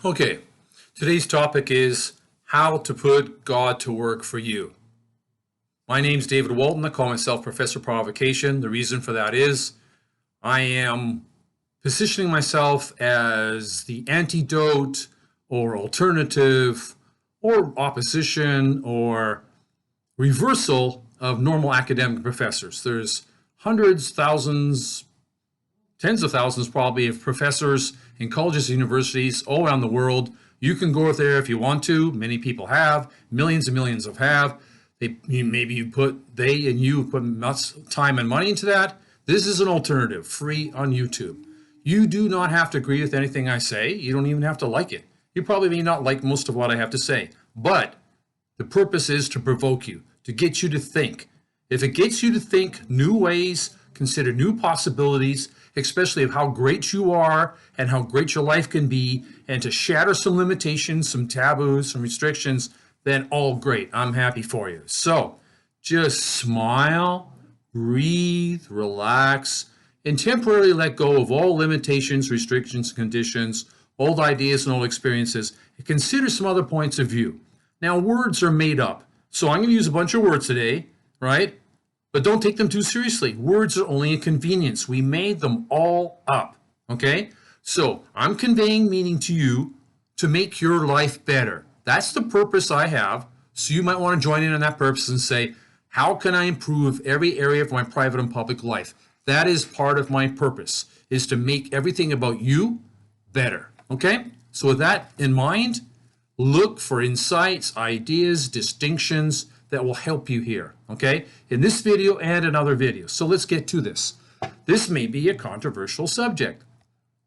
Okay, today's topic is how to put God to work for you. My name's David Walton. I call myself Professor Provocation. The reason for that is I am positioning myself as the antidote or alternative or opposition or reversal of normal academic professors. There's hundreds, thousands, tens of thousands probably of professors in colleges and universities all around the world. You can go there if you want to. Many people have. Millions and millions have. Maybe you put much time and money into that. This is an alternative, free on YouTube. You do not have to agree with anything I say. You don't even have to like it. You probably may not like most of what I have to say. But the purpose is to provoke you, to get you to think. If it gets you to think new ways, consider new possibilities, especially of how great you are and how great your life can be, and to shatter some limitations, some taboos, some restrictions, then all great. I'm happy for you. So just smile, breathe, relax, and temporarily let go of all limitations, restrictions, conditions, old ideas and old experiences, and consider some other points of view. Now, words are made up. So I'm going to use a bunch of words today, right? But don't take them too seriously. Words are only a convenience. We made them all up, okay? So I'm conveying meaning to you to make your life better. That's the purpose I have. So you might want to join in on that purpose and say, how can I improve every area of my private and public life? That is part of my purpose, is to make everything about you better, okay? So with that in mind, look for insights, ideas, distinctions that will help you here, okay? In this video and in other videos. So let's get to this. This may be a controversial subject,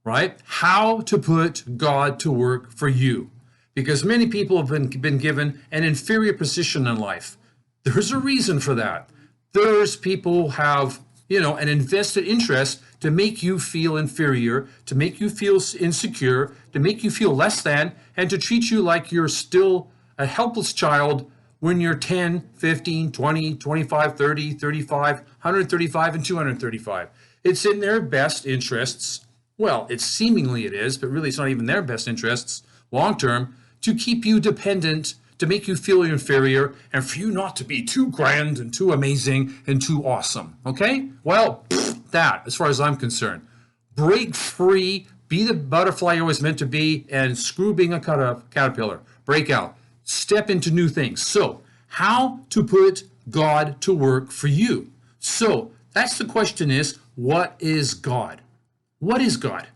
right? How to put God to work for you. Because many people have been given an inferior position in life. There's a reason for that. There's people who have, an invested interest to make you feel inferior, to make you feel insecure, to make you feel less than, and to treat you like you're still a helpless child when you're 10, 15, 20, 25, 30, 35, 135, and 235. It's in their best interests. Well, it is, but really it's not even their best interests long term, to keep you dependent, to make you feel inferior, and for you not to be too grand and too amazing and too awesome. Okay? Well, that, as far as I'm concerned. Break free, be the butterfly you're always meant to be, and screw being a caterpillar. Break out. Step into new things. So, how to put God to work for you? So, that's the question is, what is God? What is God?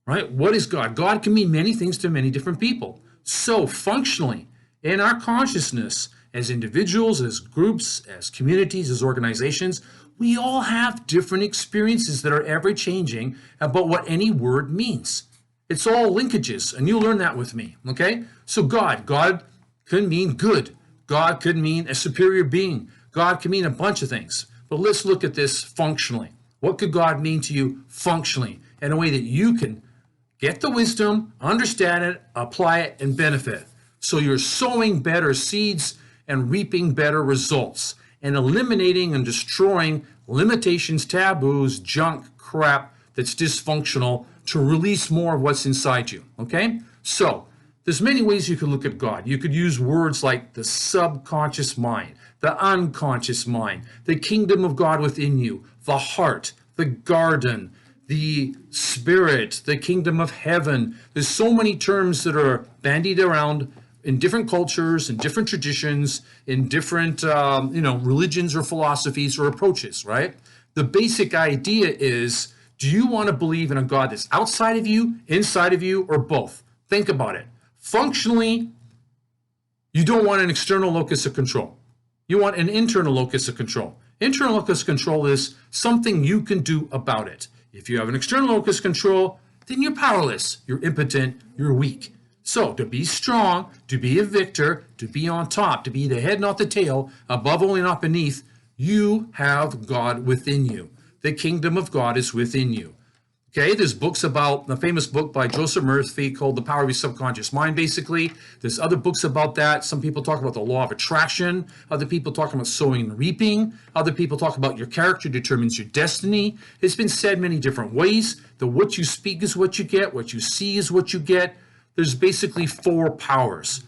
Right? What is God? God can mean many things to many different people. So, functionally, in our consciousness, as individuals, as groups, as communities, as organizations, we all have different experiences that are ever changing about what any word means. It's all linkages, and you'll learn that with me, okay? So God could mean good. God could mean a superior being. God can mean a bunch of things. But let's look at this functionally. What could God mean to you functionally in a way that you can get the wisdom, understand it, apply it, and benefit? So you're sowing better seeds and reaping better results and eliminating and destroying limitations, taboos, junk, crap that's dysfunctional to release more of what's inside you, okay? So there's many ways you could look at God. You could use words like the subconscious mind, the unconscious mind, the kingdom of God within you, the heart, the garden, the spirit, the kingdom of heaven. There's so many terms that are bandied around in different cultures, in different traditions, in different religions or philosophies or approaches, right? The basic idea is, do you want to believe in a God that's outside of you, inside of you, or both? Think about it. Functionally, you don't want an external locus of control. You want an internal locus of control. Internal locus of control is something you can do about it. If you have an external locus of control, then you're powerless, you're impotent, you're weak. So to be strong, to be a victor, to be on top, to be the head, not the tail, above only, not beneath, you have God within you. The kingdom of God is within you. Okay, there's books about, the famous book by Joseph Murphy called The Power of Your Subconscious Mind, basically. There's other books about that. Some people talk about the law of attraction. Other people talk about sowing and reaping. Other people talk about your character determines your destiny. It's been said many different ways. The what you speak is what you get. What you see is what you get. there's basically 4 powers.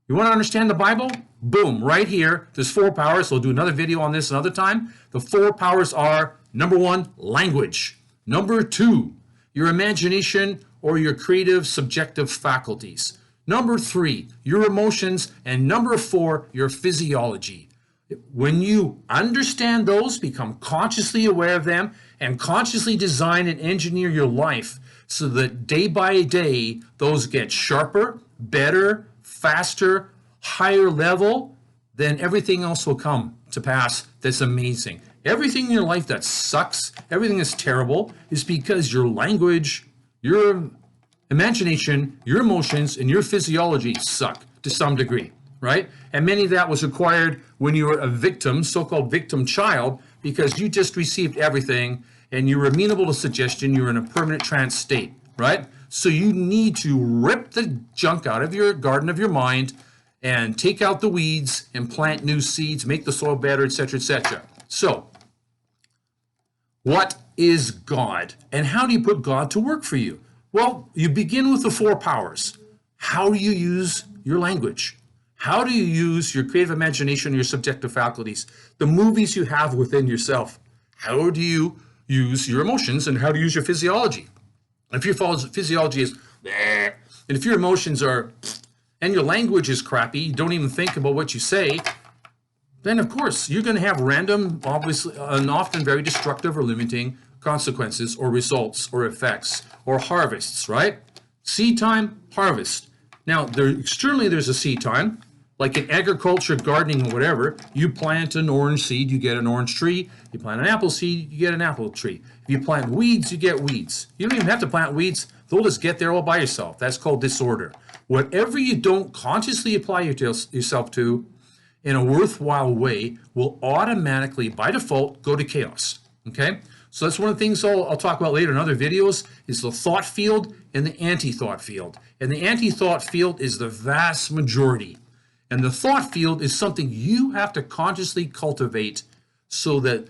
You want to understand the Bible? Boom, right here. There's 4 powers. We'll do another video on this another time. The 4 powers are, number 1, language. Number 2, your imagination or your creative subjective faculties. Number 3, your emotions. And number 4, your physiology. When you understand those, become consciously aware of them, and consciously design and engineer your life so that day by day, those get sharper, better, faster, higher level, then everything else will come to pass that's amazing. Everything in your life that sucks, everything that's terrible, is because your language, your imagination, your emotions, and your physiology suck to some degree, right? And many of that was acquired when you were a victim, so-called victim child, because you just received everything and you were amenable to suggestion, you were in a permanent trance state, right? So you need to rip the junk out of your garden of your mind and take out the weeds and plant new seeds, make the soil better, etc., etc. So, what is God? And how do you put God to work for you? Well, you begin with the 4 powers. How do you use your language? How do you use your creative imagination, your subjective faculties, the movies you have within yourself? How do you use your emotions, and how do you use your physiology? If your physiology is, and if your emotions are, and your language is crappy, you don't even think about what you say, then of course you're going to have random, obviously, and often very destructive or limiting consequences or results or effects or harvests, right? Seed time, harvest. Now, externally there's a seed time. Like in agriculture, gardening, or whatever, you plant an orange seed, you get an orange tree. You plant an apple seed, you get an apple tree. If you plant weeds, you get weeds. You don't even have to plant weeds. They'll just get there all by yourself. That's called disorder. Whatever you don't consciously apply yourself to in a worthwhile way will automatically, by default, go to chaos. Okay? So that's one of the things I'll talk about later in other videos, is the thought field and the anti-thought field. And the anti-thought field is the vast majority. And the thought field is something you have to consciously cultivate so that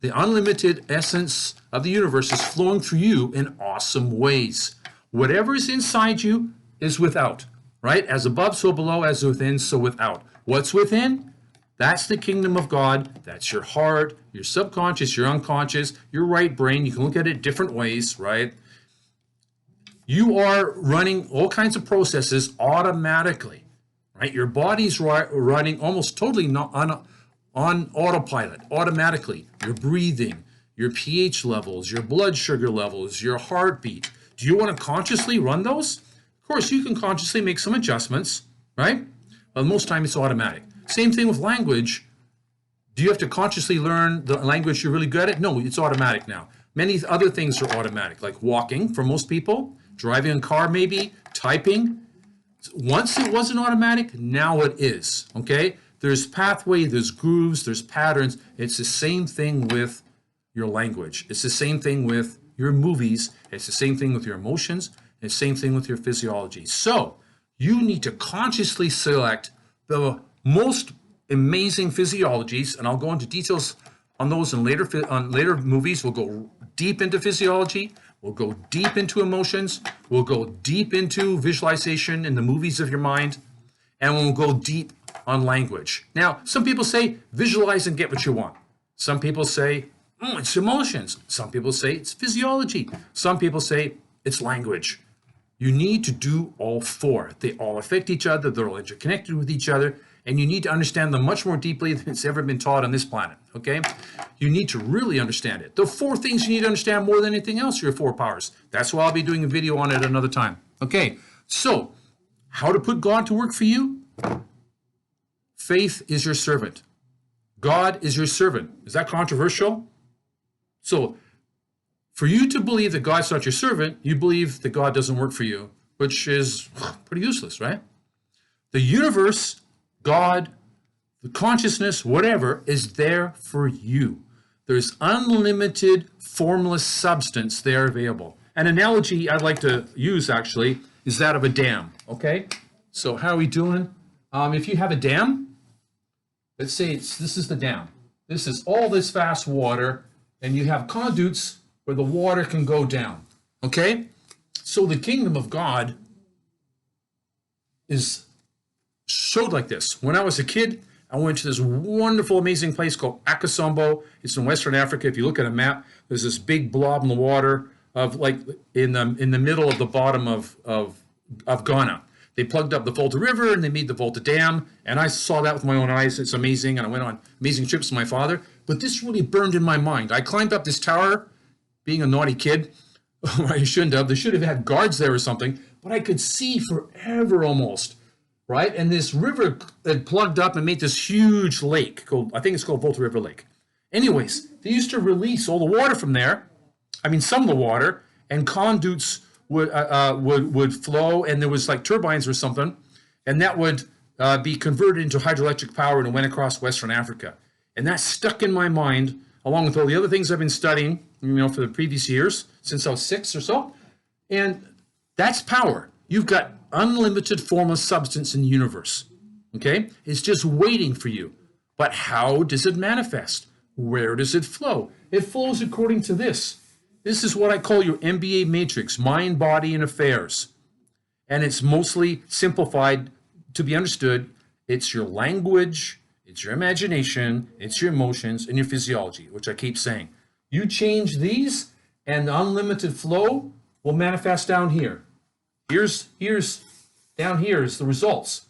the unlimited essence of the universe is flowing through you in awesome ways. Whatever is inside you is without, right? As above, so below, as within, so without. What's within? That's the kingdom of God. That's your heart, your subconscious, your unconscious, your right brain. You can look at it different ways, right? You are running all kinds of processes automatically. Right? Your body's running almost totally on autopilot, automatically. Your breathing, your pH levels, your blood sugar levels, your heartbeat. Do you want to consciously run those? Of course, you can consciously make some adjustments, right? But most time it's automatic. Same thing with language. Do you have to consciously learn the language you're really good at? No, it's automatic now. Many other things are automatic, like walking for most people, driving a car maybe, typing. Once it wasn't automatic, now it is, okay? There's pathway, there's grooves, there's patterns. It's the same thing with your language. It's the same thing with your movies. It's the same thing with your emotions. It's the same thing with your physiology. So you need to consciously select the most amazing physiologies, and I'll go into details on those in later movies. We'll go deep into physiology. We'll go deep into emotions. We'll go deep into visualization in the movies of your mind. And we'll go deep on language. Now, some people say, visualize and get what you want. Some people say, it's emotions. Some people say it's physiology. Some people say it's language. You need to do all 4. They all affect each other. They're all interconnected with each other. And you need to understand them much more deeply than it's ever been taught on this planet, okay? You need to really understand it. The 4 things you need to understand more than anything else are your 4 powers. That's why I'll be doing a video on it another time. Okay, so how to put God to work for you? Faith is your servant. God is your servant. Is that controversial? So for you to believe that God's not your servant, you believe that God doesn't work for you, which is pretty useless, right? The universe, God, the consciousness, whatever, is there for you. There's unlimited formless substance there available. An analogy I'd like to use, actually, is that of a dam, okay? So how are we doing? If you have a dam, let's say this is the dam. This is all this fast water, and you have conduits where the water can go down, okay? So the kingdom of God is showed like this. When I was a kid, I went to this wonderful, amazing place called Akosombo. It's in Western Africa. If you look at a map, there's this big blob in the water of like in the middle of the bottom of Ghana. They plugged up the Volta River and they made the Volta Dam, and I saw that with my own eyes. It's amazing, and I went on amazing trips with my father. But this really burned in my mind. I climbed up this tower, being a naughty kid. I shouldn't have. They should have had guards there or something. But I could see forever almost, right? And this river had plugged up and made this huge lake called, I think it's called Volta River Lake. Anyways, they used to release all the water from there. I mean, some of the water, and conduits would flow, and there was like turbines or something, and that would be converted into hydroelectric power, and it went across Western Africa. And that stuck in my mind, along with all the other things I've been studying, for the previous years, since I was 6 or so. And that's power. You've got unlimited formless substance in the universe. Okay? It's just waiting for you. But how does it manifest? Where does it flow? It flows according to this. This is what I call your MBA matrix, mind, body, and affairs. And it's mostly simplified to be understood. It's your language, it's your imagination, it's your emotions, and your physiology, which I keep saying. You change these, and the unlimited flow will manifest down here. Here's down here is the results,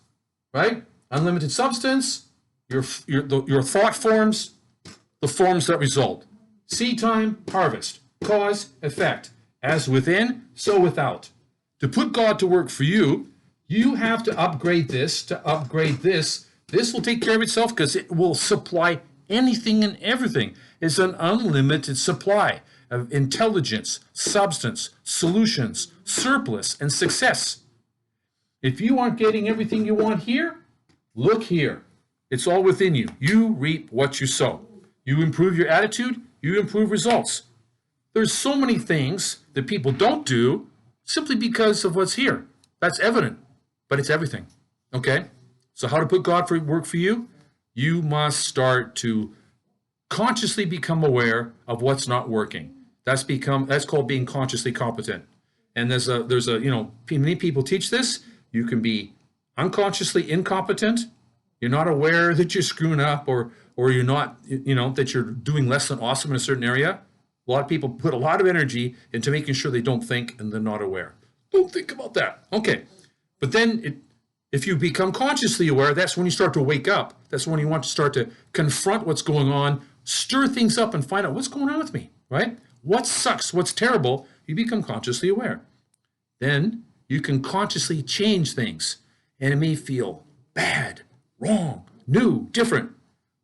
right? Unlimited substance, your thought forms, the forms that result. Seed time, harvest. Cause, effect. As within, so without. To put God to work for you, you have to upgrade this, to upgrade this. This will take care of itself because it will supply anything and everything. It's an unlimited supply of intelligence, substance, solutions, surplus, and success. If you aren't getting everything you want here, look here. It's all within you. You reap what you sow. You improve your attitude, you improve results. There's so many things that people don't do simply because of what's here. That's evident, but it's everything. Okay? So how to put God to work for you? You must start to consciously become aware of what's not working. That's called being consciously competent. And there's a many people teach this. You can be unconsciously incompetent. You're not aware that you're screwing up, or you're not, that you're doing less than awesome in a certain area. A lot of people put a lot of energy into making sure they don't think and they're not aware. Don't think about that. Okay. But then if you become consciously aware, that's when you start to wake up. That's when you want to start to confront what's going on, stir things up and find out what's going on with me, right? What sucks? What's terrible? You become consciously aware. Then you can consciously change things, and it may feel bad, wrong, new, different.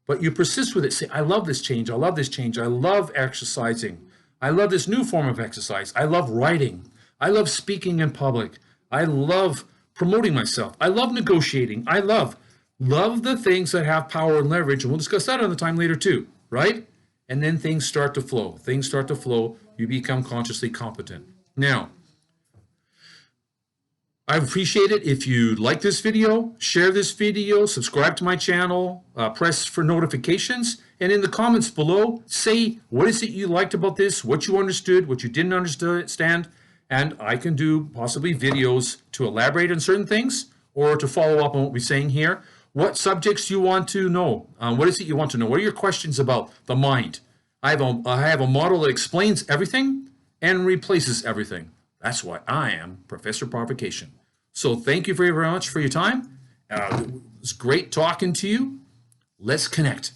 But you persist with it. Say, I love this change. I love this change. I love exercising. I love this new form of exercise. I love writing. I love speaking in public. I love promoting myself. I love negotiating. I love the things that have power and leverage. And we'll discuss that another time later too, right? And then things start to flow. Things start to flow. You become consciously competent. Now, I appreciate it if you like this video, share this video, subscribe to my channel, press for notifications, and in the comments below, say what is it you liked about this, what you understood, what you didn't understand, and I can do possibly videos to elaborate on certain things or to follow up on what we're saying here. What subjects you want to know? What is it you want to know? What are your questions about the mind? I have a model that explains everything and replaces everything. That's why I am Professor Provocation. So thank you very much for your time. It's great talking to you. Let's connect.